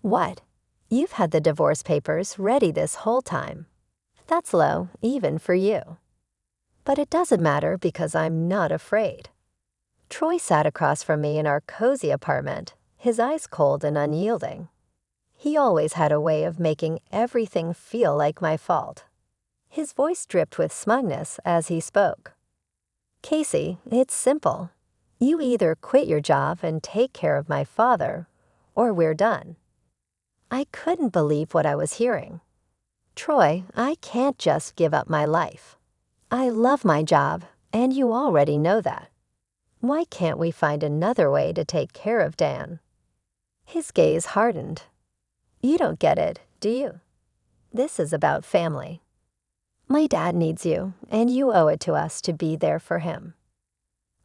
What? You've had the divorce papers ready this whole time. That's low, even for you. But it doesn't matter because I'm not afraid. Troy sat across from me in our cozy apartment, his eyes cold and unyielding. He always had a way of making everything feel like my fault. His voice dripped with smugness as he spoke. Casey, it's simple. You either quit your job and take care of my father, or we're done. I couldn't believe what I was hearing. Troy, I can't just give up my life. I love my job, and you already know that. Why can't we find another way to take care of Dan? His gaze hardened. You don't get it, do you? This is about family. My dad needs you, and you owe it to us to be there for him.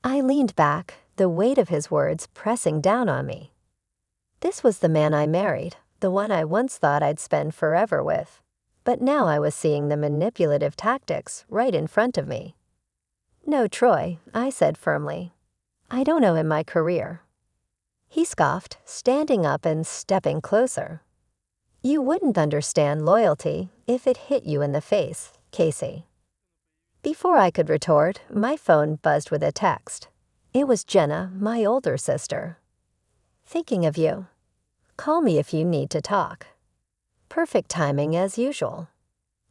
I leaned back, the weight of his words pressing down on me. This was the man I married, the one I once thought I'd spend forever with. But now I was seeing the manipulative tactics right in front of me. No, Troy, I said firmly. I don't owe him my career. He scoffed, standing up and stepping closer. You wouldn't understand loyalty if it hit you in the face, Casey. Before I could retort, my phone buzzed with a text. It was Jenna, my older sister. Thinking of you. Call me if you need to talk. Perfect timing as usual.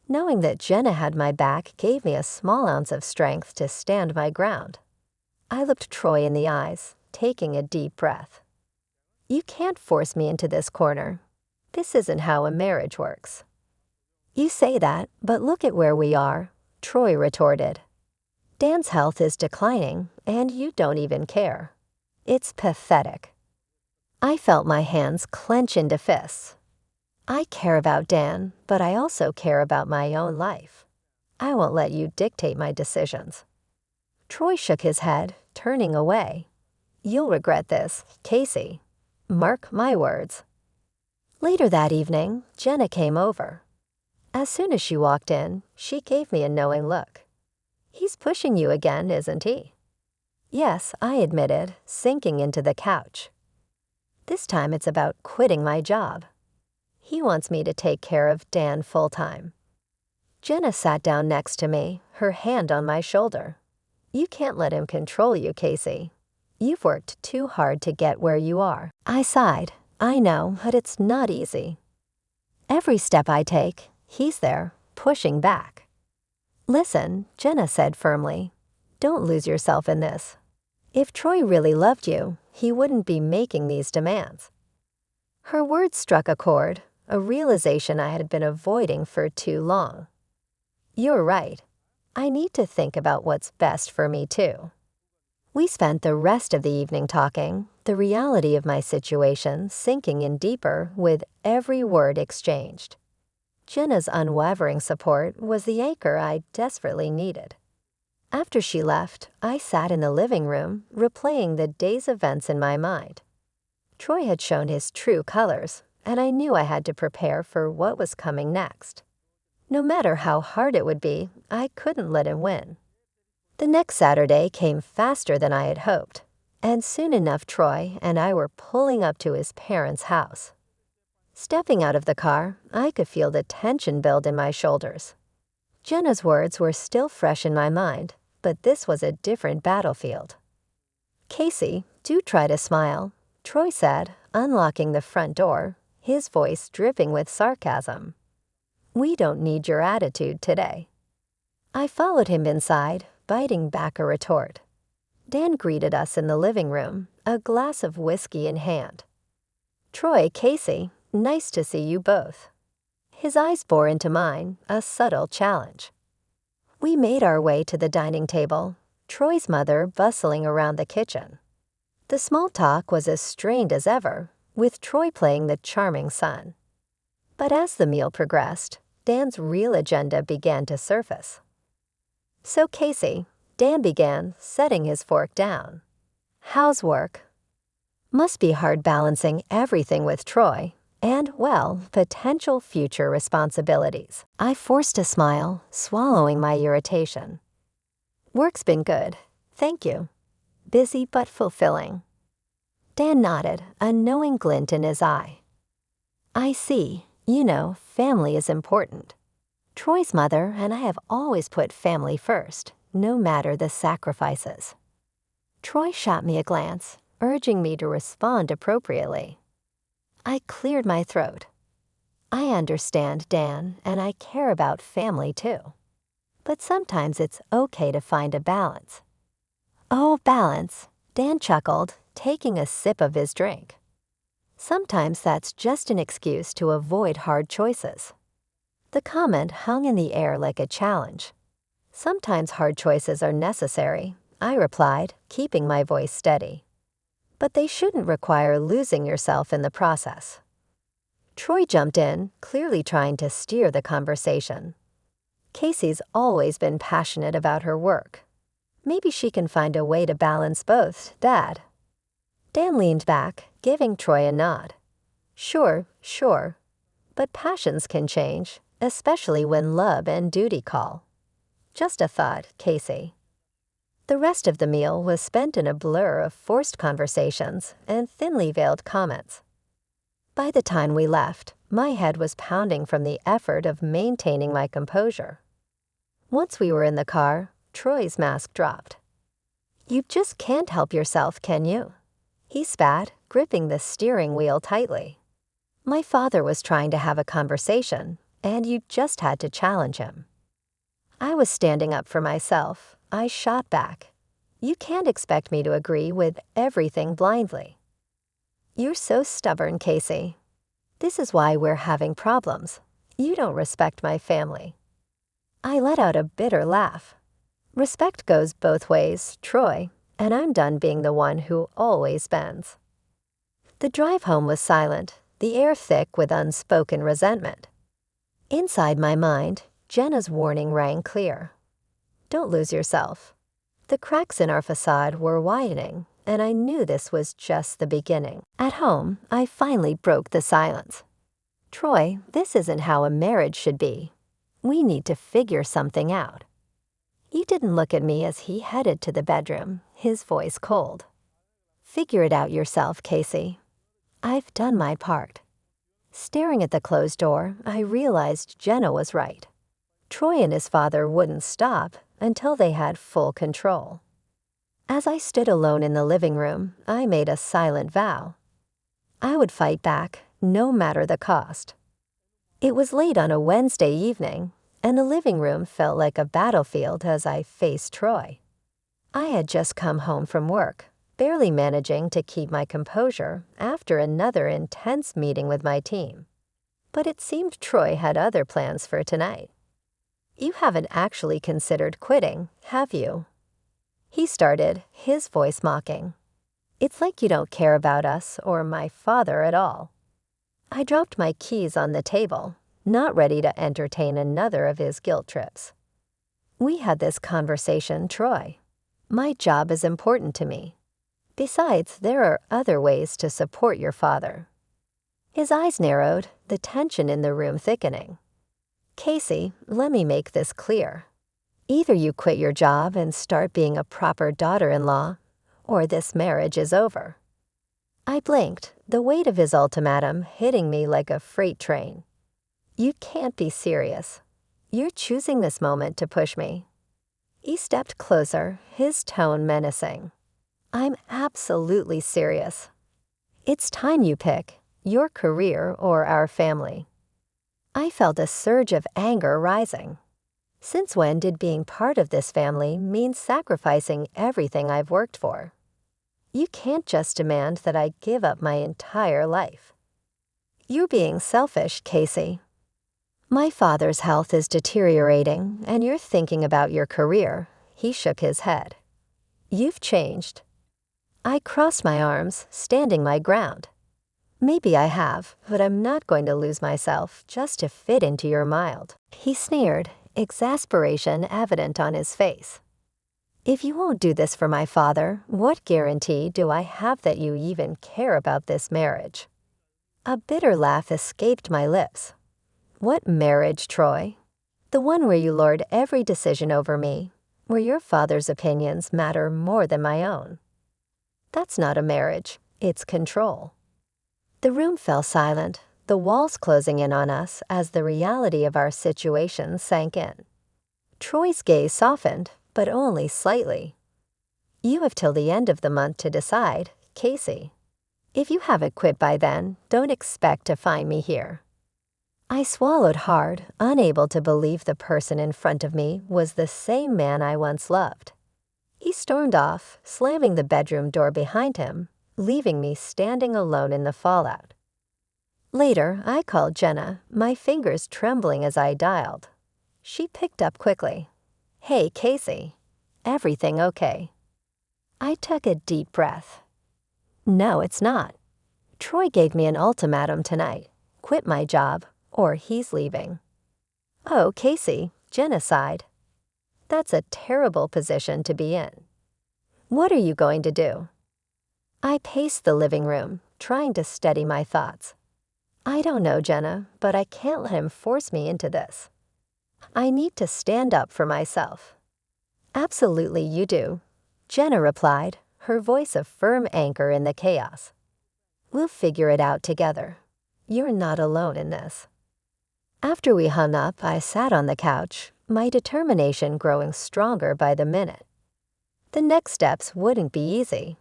Knowing that Jenna had my back gave me a small ounce of strength to stand my ground. I looked Troy in the eyes, taking a deep breath. You can't force me into this corner. This isn't how a marriage works. You say that, but look at where we are, Troy retorted. Dan's health is declining, and you don't even care. It's pathetic. I felt my hands clench into fists. I care about Dan, but I also care about my own life. I won't let you dictate my decisions. Troy shook his head, turning away. You'll regret this, Casey. Mark my words. Later that evening, Jenna came over. As soon as she walked in, she gave me a knowing look. He's pushing you again, isn't he? Yes, I admitted, sinking into the couch. This time it's about quitting my job. He wants me to take care of Dan full-time. Jenna sat down next to me, her hand on my shoulder. You can't let him control you, Casey. You've worked too hard to get where you are. I sighed. I know, but it's not easy. Every step I take, he's there, pushing back. Listen, Jenna said firmly. Don't lose yourself in this. If Troy really loved you, he wouldn't be making these demands. Her words struck a chord, a realization I had been avoiding for too long. You're right. I need to think about what's best for me too. We spent the rest of the evening talking, the reality of my situation sinking in deeper with every word exchanged. Jenna's unwavering support was the anchor I desperately needed. After she left, I sat in the living room, replaying the day's events in my mind. Troy had shown his true colors, and I knew I had to prepare for what was coming next. No matter how hard it would be, I couldn't let him win. The next Saturday came faster than I had hoped, and soon enough Troy and I were pulling up to his parents' house. Stepping out of the car, I could feel the tension build in my shoulders. Jenna's words were still fresh in my mind, but this was a different battlefield. Casey, do try to smile, Troy said, unlocking the front door, his voice dripping with sarcasm. We don't need your attitude today. I followed him inside, biting back a retort. Dan greeted us in the living room, a glass of whiskey in hand. Troy, Casey, nice to see you both. His eyes bore into mine, a subtle challenge. We made our way to the dining table, Troy's mother bustling around the kitchen. The small talk was as strained as ever, with Troy playing the charming son. But as the meal progressed, Dan's real agenda began to surface. So Casey, Dan began, setting his fork down. How's work? Must be hard balancing everything with Troy and, well, potential future responsibilities. I forced a smile, swallowing my irritation. Work's been good, thank you. Busy but fulfilling. Dan nodded, a knowing glint in his eye. I see. You know, family is important. Troy's mother and I have always put family first, no matter the sacrifices. Troy shot me a glance, urging me to respond appropriately. I cleared my throat. I understand, Dan, and I care about family too. But sometimes it's okay to find a balance. Oh, balance, Dan chuckled, taking a sip of his drink. Sometimes that's just an excuse to avoid hard choices. The comment hung in the air like a challenge. Sometimes hard choices are necessary, I replied, keeping my voice steady. But they shouldn't require losing yourself in the process. Troy jumped in, clearly trying to steer the conversation. Casey's always been passionate about her work. Maybe she can find a way to balance both, Dad. Dan leaned back, giving Troy a nod. Sure. But passions can change, especially when love and duty call. Just a thought, Casey. The rest of the meal was spent in a blur of forced conversations and thinly veiled comments. By the time we left, my head was pounding from the effort of maintaining my composure. Once we were in the car, Troy's mask dropped. You just can't help yourself, can you? He spat, gripping the steering wheel tightly. My father was trying to have a conversation, and you just had to challenge him. I was standing up for myself. I shot back. You can't expect me to agree with everything blindly. You're so stubborn, Casey. This is why we're having problems. You don't respect my family. I let out a bitter laugh. Respect goes both ways, Troy, and I'm done being the one who always bends. The drive home was silent, the air thick with unspoken resentment. Inside my mind, Jenna's warning rang clear. Don't lose yourself. The cracks in our facade were widening, and I knew this was just the beginning. At home, I finally broke the silence. Troy, this isn't how a marriage should be. We need to figure something out. He didn't look at me as he headed to the bedroom, his voice cold. Figure it out yourself, Casey. I've done my part. Staring at the closed door, I realized Jenna was right. Troy and his father wouldn't stop until they had full control. As I stood alone in the living room, I made a silent vow. I would fight back, no matter the cost. It was late on a Wednesday evening, and the living room felt like a battlefield as I faced Troy. I had just come home from work, barely managing to keep my composure after another intense meeting with my team. But it seemed Troy had other plans for tonight. You haven't actually considered quitting, have you? He started, his voice mocking. It's like you don't care about us or my father at all. I dropped my keys on the table, not ready to entertain another of his guilt trips. We had this conversation, Troy. My job is important to me. Besides, there are other ways to support your father. His eyes narrowed, the tension in the room thickening. Casey, let me make this clear. Either you quit your job and start being a proper daughter-in-law, or this marriage is over. I blinked, the weight of his ultimatum hitting me like a freight train. You can't be serious. You're choosing this moment to push me. He stepped closer, his tone menacing. I'm absolutely serious. It's time you pick, your career or our family. I felt a surge of anger rising. Since when did being part of this family mean sacrificing everything I've worked for? You can't just demand that I give up my entire life. You're being selfish, Casey. My father's health is deteriorating, and you're thinking about your career. He shook his head. You've changed. I crossed my arms, standing my ground. Maybe I have, but I'm not going to lose myself just to fit into your mold. He sneered, exasperation evident on his face. If you won't do this for my father, what guarantee do I have that you even care about this marriage? A bitter laugh escaped my lips. What marriage, Troy? The one where you lord every decision over me, where your father's opinions matter more than my own. That's not a marriage, it's control. The room fell silent, the walls closing in on us as the reality of our situation sank in. Troy's gaze softened, but only slightly. "You have till the end of the month to decide, Casey. If you haven't quit by then, don't expect to find me here." I swallowed hard, unable to believe the person in front of me was the same man I once loved. He stormed off, slamming the bedroom door behind him, leaving me standing alone in the fallout. Later, I called Jenna, my fingers trembling as I dialed. She picked up quickly. "Hey, Casey. Everything okay?" I took a deep breath. "No, it's not. Troy gave me an ultimatum tonight. Quit my job, or he's leaving." "Oh, Casey," Jenna sighed. "That's a terrible position to be in. What are you going to do?" I paced the living room, trying to steady my thoughts. "I don't know, Jenna, but I can't let him force me into this. I need to stand up for myself." "Absolutely you do," Jenna replied, her voice a firm anchor in the chaos. "We'll figure it out together. You're not alone in this." After we hung up, I sat on the couch, my determination growing stronger by the minute. The next steps wouldn't be easy,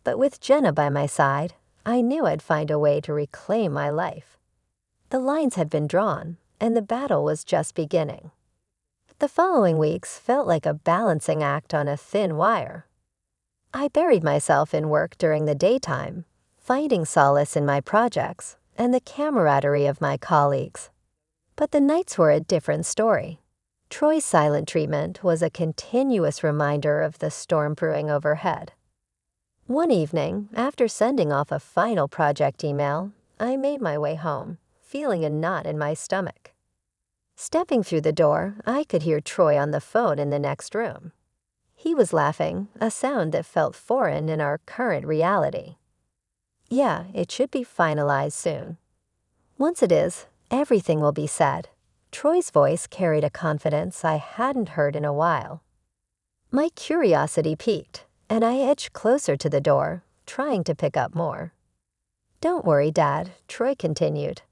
but with Jenna by my side, I knew I'd find a way to reclaim my life. The lines had been drawn, and the battle was just beginning. The following weeks felt like a balancing act on a thin wire. I buried myself in work during the daytime, finding solace in my projects and the camaraderie of my colleagues. But the nights were a different story. Troy's silent treatment was a continuous reminder of the storm brewing overhead. One evening, after sending off a final project email, I made my way home, feeling a knot in my stomach. Stepping through the door, I could hear Troy on the phone in the next room. He was laughing, a sound that felt foreign in our current reality. "Yeah, it should be finalized soon. Once it is, everything will be said." Troy's voice carried a confidence I hadn't heard in a while. My curiosity piqued, and I edged closer to the door, trying to pick up more. "Don't worry, Dad," Troy continued.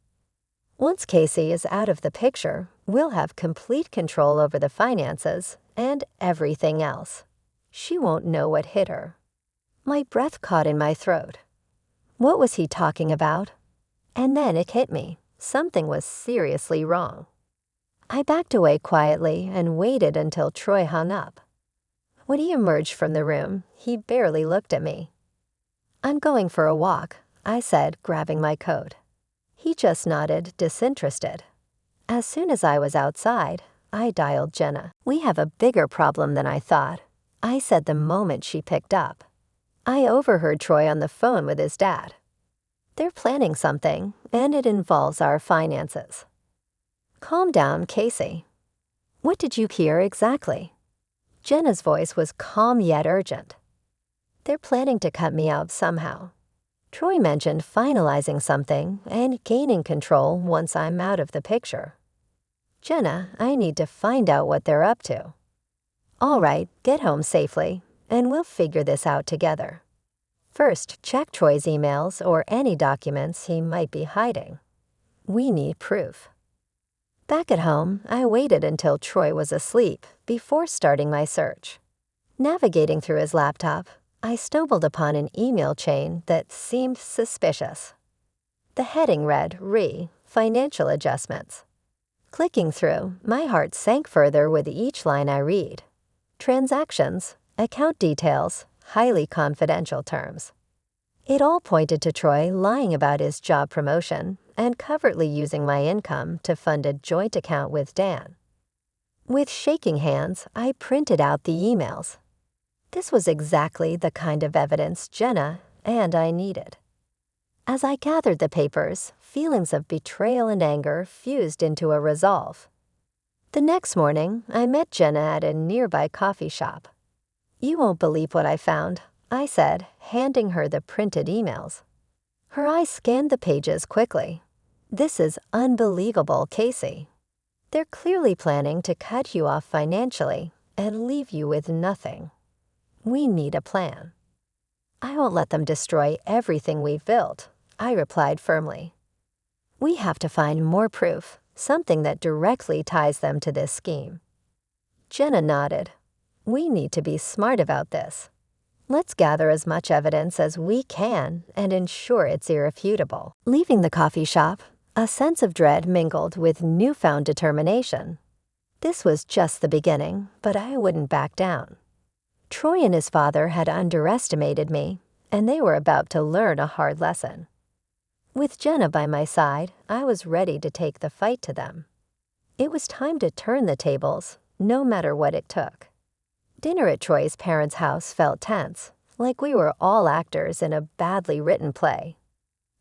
"Once Casey is out of the picture, we'll have complete control over the finances and everything else. She won't know what hit her." My breath caught in my throat. What was he talking about? And then it hit me. Something was seriously wrong. I backed away quietly and waited until Troy hung up. When he emerged from the room, he barely looked at me. "I'm going for a walk," I said, grabbing my coat. He just nodded, disinterested. As soon as I was outside, I dialed Jenna. "We have a bigger problem than I thought," I said the moment she picked up. I overheard Troy on the phone with his dad. "They're planning something, and it involves our finances." "Calm down, Casey. What did you hear exactly?" Jenna's voice was calm yet urgent. "They're planning to cut me out somehow. Troy mentioned finalizing something and gaining control once I'm out of the picture. Jenna, I need to find out what they're up to." "All right, get home safely, and we'll figure this out together. First, check Troy's emails or any documents he might be hiding. We need proof." Back at home, I waited until Troy was asleep before starting my search. Navigating through his laptop, I stumbled upon an email chain that seemed suspicious. The heading read, Financial Adjustments. Clicking through, my heart sank further with each line I read. Transactions, account details, highly confidential terms. It all pointed to Troy lying about his job promotion and covertly using my income to fund a joint account with Dan. With shaking hands, I printed out the emails. This was exactly the kind of evidence Jenna and I needed. As I gathered the papers, feelings of betrayal and anger fused into a resolve. The next morning, I met Jenna at a nearby coffee shop. "You won't believe what I found," I said, handing her the printed emails. Her eyes scanned the pages quickly. "This is unbelievable, Casey. They're clearly planning to cut you off financially and leave you with nothing. We need a plan." "I won't let them destroy everything we've built," I replied firmly. We have to find more proof, something that directly ties them to this scheme. Jenna nodded. We need to be smart about this. Let's gather as much evidence as we can and ensure it's irrefutable. Leaving the coffee shop, a sense of dread mingled with newfound determination. This was just the beginning, but I wouldn't back down. Troy and his father had underestimated me, and they were about to learn a hard lesson. With Jenna by my side, I was ready to take the fight to them. It was time to turn the tables, no matter what it took. Dinner at Troy's parents' house felt tense, like we were all actors in a badly written play.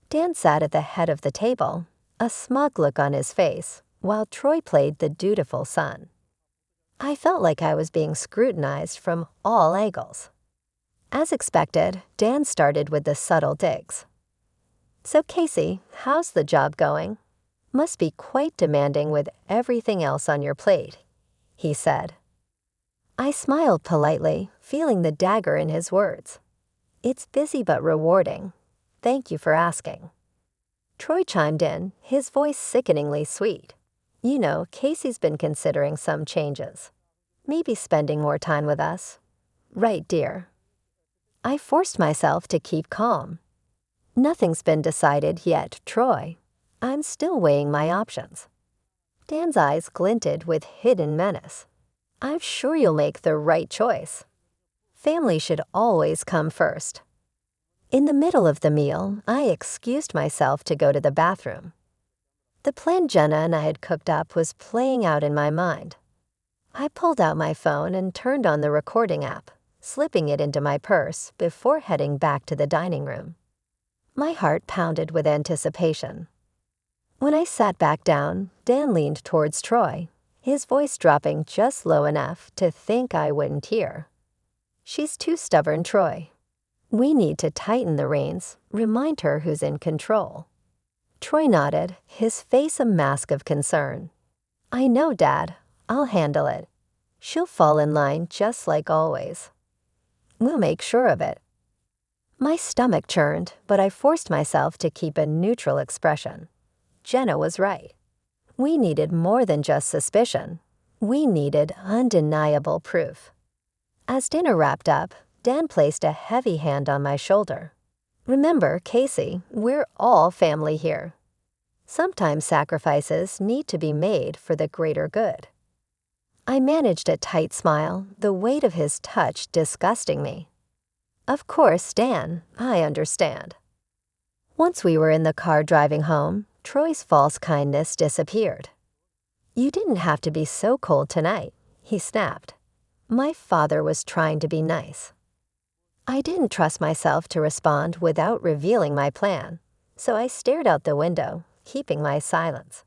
Dan sat at the head of the table, a smug look on his face, while Troy played the dutiful son. I felt like I was being scrutinized from all angles. As expected, Dan started with the subtle digs. So Casey, how's the job going? Must be quite demanding with everything else on your plate, he said. I smiled politely, feeling the dagger in his words. It's busy but rewarding. Thank you for asking. Troy chimed in, his voice sickeningly sweet. You know, Casey's been considering some changes. Maybe spending more time with us. Right, dear. I forced myself to keep calm. Nothing's been decided yet, Troy. I'm still weighing my options. Dan's eyes glinted with hidden menace. I'm sure you'll make the right choice. Family should always come first. In the middle of the meal, I excused myself to go to the bathroom. The plan Jenna and I had cooked up was playing out in my mind. I pulled out my phone and turned on the recording app, slipping it into my purse before heading back to the dining room. My heart pounded with anticipation. When I sat back down, Dan leaned towards Troy, his voice dropping just low enough to think I wouldn't hear. She's too stubborn, Troy. We need to tighten the reins, remind her who's in control. Troy nodded, his face a mask of concern. I know, Dad. I'll handle it. She'll fall in line just like always. We'll make sure of it. My stomach churned, but I forced myself to keep a neutral expression. Jenna was right. We needed more than just suspicion. We needed undeniable proof. As dinner wrapped up, Dan placed a heavy hand on my shoulder. Remember, Casey, we're all family here. Sometimes sacrifices need to be made for the greater good. I managed a tight smile, the weight of his touch disgusting me. Of course, Dan, I understand. Once we were in the car driving home, Troy's false kindness disappeared. You didn't have to be so cold tonight, he snapped. My father was trying to be nice. I didn't trust myself to respond without revealing my plan, so I stared out the window, keeping my silence.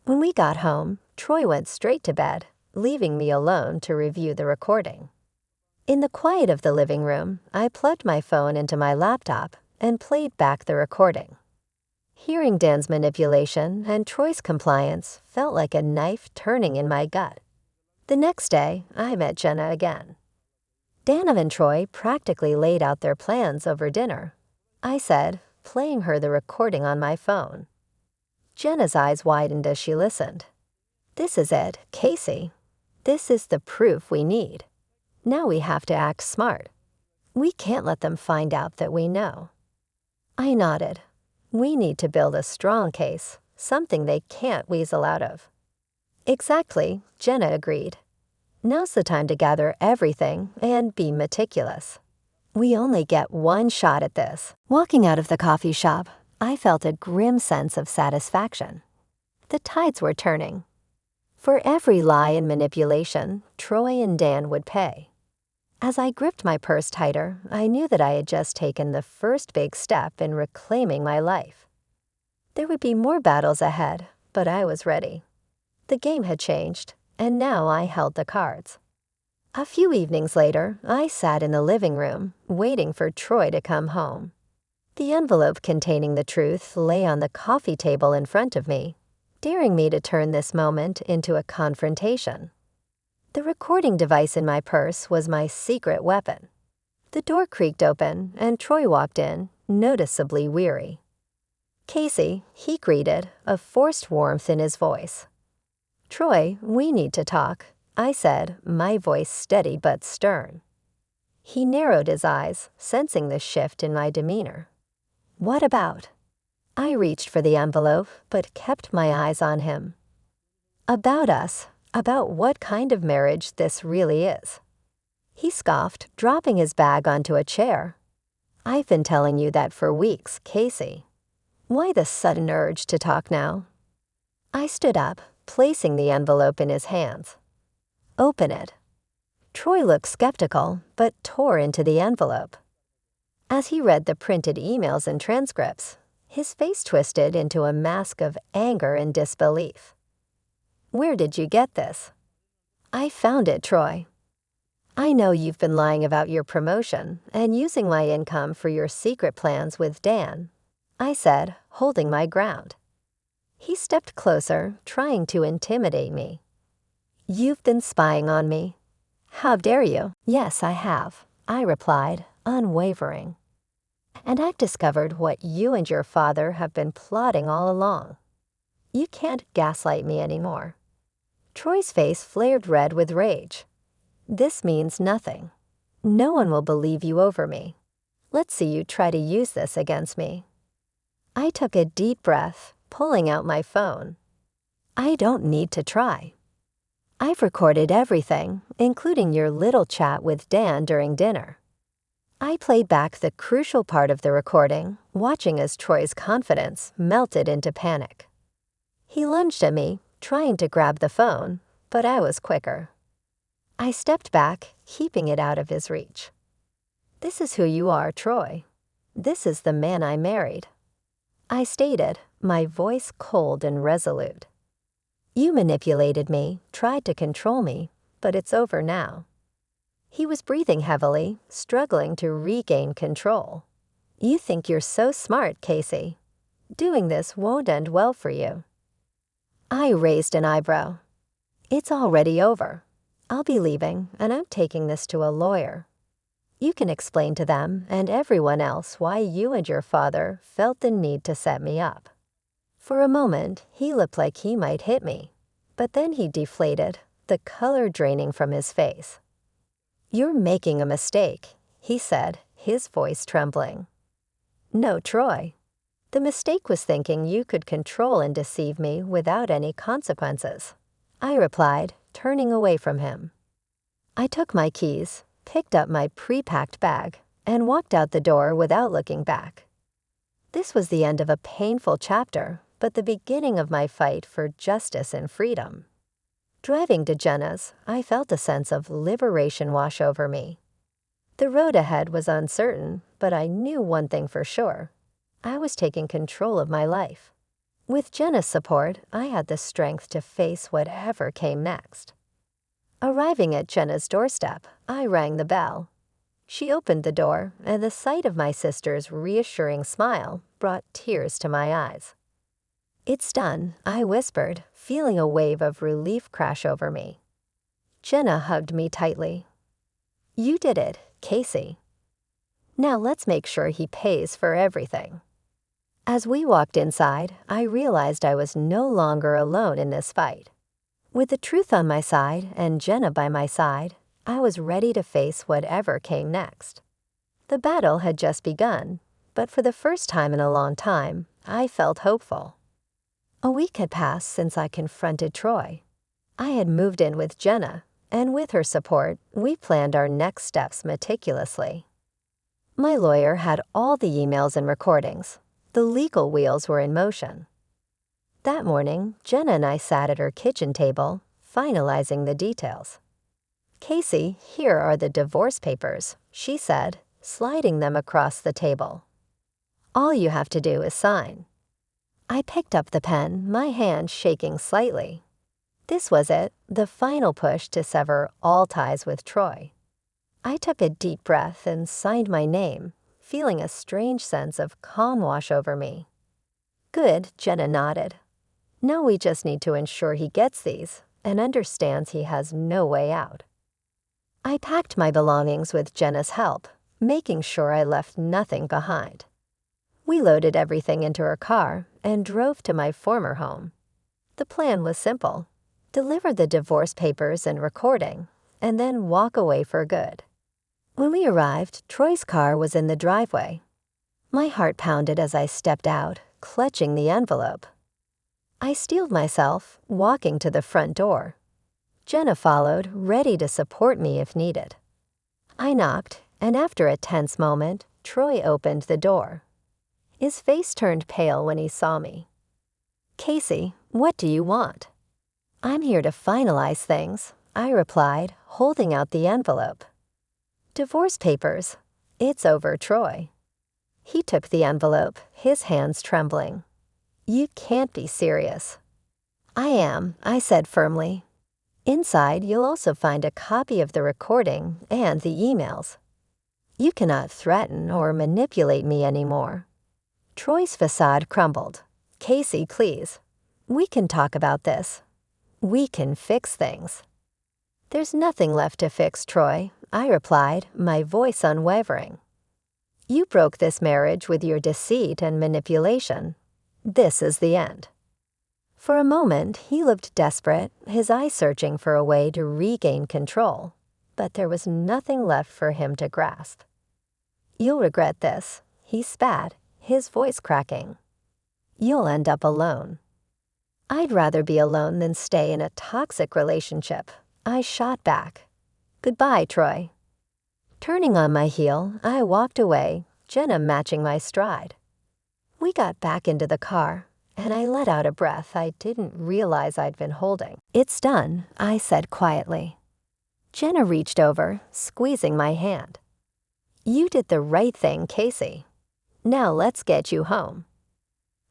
When we got home, Troy went straight to bed, leaving me alone to review the recording. In the quiet of the living room, I plugged my phone into my laptop and played back the recording. Hearing Dan's manipulation and Troy's compliance felt like a knife turning in my gut. The next day, I met Jenna again. Dan and Troy practically laid out their plans over dinner. I said, playing her the recording on my phone. Jenna's eyes widened as she listened. This is it, Casey. This is the proof we need. Now we have to act smart. We can't let them find out that we know. I nodded. We need to build a strong case, something they can't weasel out of. Exactly, Jenna agreed. Now's the time to gather everything and be meticulous. We only get one shot at this. Walking out of the coffee shop, I felt a grim sense of satisfaction. The tides were turning. For every lie and manipulation, Troy and Dan would pay. As I gripped my purse tighter, I knew that I had just taken the first big step in reclaiming my life. There would be more battles ahead, but I was ready. The game had changed, and now I held the cards. A few evenings later, I sat in the living room, waiting for Troy to come home. The envelope containing the truth lay on the coffee table in front of me, daring me to turn this moment into a confrontation. The recording device in my purse was my secret weapon. The door creaked open, and Troy walked in, noticeably weary. Casey, he greeted, a forced warmth in his voice. Troy, we need to talk, I said, my voice steady but stern. He narrowed his eyes, sensing the shift in my demeanor. What about? I reached for the envelope, but kept my eyes on him. About us, about what kind of marriage this really is. He scoffed, dropping his bag onto a chair. I've been telling you that for weeks, Casey. Why the sudden urge to talk now? I stood up, placing the envelope in his hands. Open it. Troy looked skeptical, but tore into the envelope. As he read the printed emails and transcripts, his face twisted into a mask of anger and disbelief. Where did you get this? I found it, Troy. I know you've been lying about your promotion and using my income for your secret plans with Dan, I said, holding my ground. He stepped closer, trying to intimidate me. You've been spying on me. How dare you? Yes, I have, I replied, unwavering. And I've discovered what you and your father have been plotting all along. You can't gaslight me anymore. Troy's face flared red with rage. This means nothing. No one will believe you over me. Let's see you try to use this against me. I took a deep breath, pulling out my phone. I don't need to try. I've recorded everything, including your little chat with Dan during dinner. I played back the crucial part of the recording, watching as Troy's confidence melted into panic. He lunged at me, trying to grab the phone, but I was quicker. I stepped back, keeping it out of his reach. This is who you are, Troy. This is the man I married. I stated, my voice cold and resolute. You manipulated me, tried to control me, but it's over now. He was breathing heavily, struggling to regain control. You think you're so smart, Casey. Doing this won't end well for you. I raised an eyebrow. It's already over. I'll be leaving, and I'm taking this to a lawyer. You can explain to them and everyone else why you and your father felt the need to set me up. For a moment, he looked like he might hit me, but then he deflated, the color draining from his face. You're making a mistake, he said, his voice trembling. No, Troy. The mistake was thinking you could control and deceive me without any consequences, I replied, turning away from him. I took my keys, picked up my pre-packed bag, and walked out the door without looking back. This was the end of a painful chapter, but the beginning of my fight for justice and freedom. Driving to Jenna's, I felt a sense of liberation wash over me. The road ahead was uncertain, but I knew one thing for sure. I was taking control of my life. With Jenna's support, I had the strength to face whatever came next. Arriving at Jenna's doorstep, I rang the bell. She opened the door, and the sight of my sister's reassuring smile brought tears to my eyes. It's done, I whispered, feeling a wave of relief crash over me. Jenna hugged me tightly. You did it, Casey. Now let's make sure he pays for everything. As we walked inside, I realized I was no longer alone in this fight. With the truth on my side and Jenna by my side, I was ready to face whatever came next. The battle had just begun, but for the first time in a long time, I felt hopeful. A week had passed since I confronted Troy. I had moved in with Jenna, and with her support, we planned our next steps meticulously. My lawyer had all the emails and recordings. The legal wheels were in motion. That morning, Jenna and I sat at her kitchen table, finalizing the details. Casey, here are the divorce papers, she said, sliding them across the table. All you have to do is sign. I picked up the pen, my hand shaking slightly. This was it, the final push to sever all ties with Troy. I took a deep breath and signed my name, feeling a strange sense of calm wash over me. Good, Jenna nodded. Now we just need to ensure he gets these and understands he has no way out. I packed my belongings with Jenna's help, making sure I left nothing behind. We loaded everything into her car and drove to my former home. The plan was simple: deliver the divorce papers and recording, and then walk away for good. When we arrived, Troy's car was in the driveway. My heart pounded as I stepped out, clutching the envelope. I steeled myself, walking to the front door. Jenna followed, ready to support me if needed. I knocked, and after a tense moment, Troy opened the door. His face turned pale when he saw me. "Casey, what do you want?" "I'm here to finalize things," I replied, holding out the envelope. "Divorce papers. It's over, Troy." He took the envelope, his hands trembling. "You can't be serious." "I am," I said firmly. "Inside, you'll also find a copy of the recording and the emails. You cannot threaten or manipulate me anymore." Troy's facade crumbled. "Casey, please. We can talk about this. We can fix things." "There's nothing left to fix, Troy," I replied, my voice unwavering. "You broke this marriage with your deceit and manipulation. This is the end." For a moment, he looked desperate, his eyes searching for a way to regain control, but there was nothing left for him to grasp. "You'll regret this," he spat, his voice cracking. "You'll end up alone." "I'd rather be alone than stay in a toxic relationship," I shot back. "Goodbye, Troy." Turning on my heel, I walked away, Jenna matching my stride. We got back into the car, and I let out a breath I didn't realize I'd been holding. "It's done," I said quietly. Jenna reached over, squeezing my hand. "You did the right thing, Casey. Now let's get you home."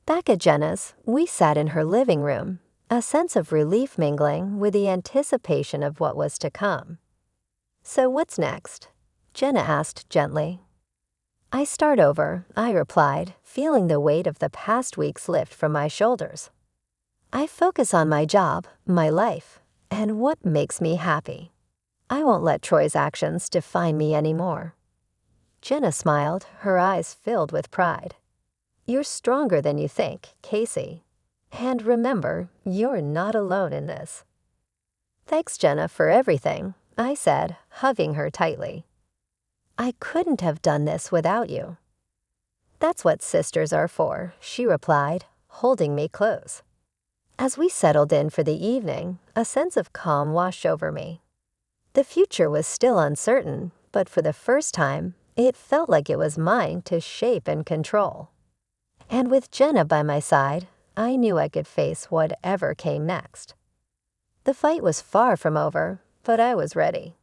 Back at Jenna's, we sat in her living room, a sense of relief mingling with the anticipation of what was to come. "So what's next?" Jenna asked gently. "I start over," I replied, feeling the weight of the past weeks lift from my shoulders. "I focus on my job, my life, and what makes me happy. I won't let Troy's actions define me anymore." Jenna smiled, her eyes filled with pride. "You're stronger than you think, Casey. And remember, you're not alone in this." "Thanks, Jenna, for everything," I said, hugging her tightly. "I couldn't have done this without you." "That's what sisters are for," she replied, holding me close. As we settled in for the evening, a sense of calm washed over me. The future was still uncertain, but for the first time, it felt like it was mine to shape and control. And with Jenna by my side, I knew I could face whatever came next. The fight was far from over, but I was ready.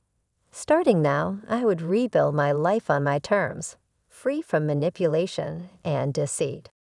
Starting now, I would rebuild my life on my terms, free from manipulation and deceit.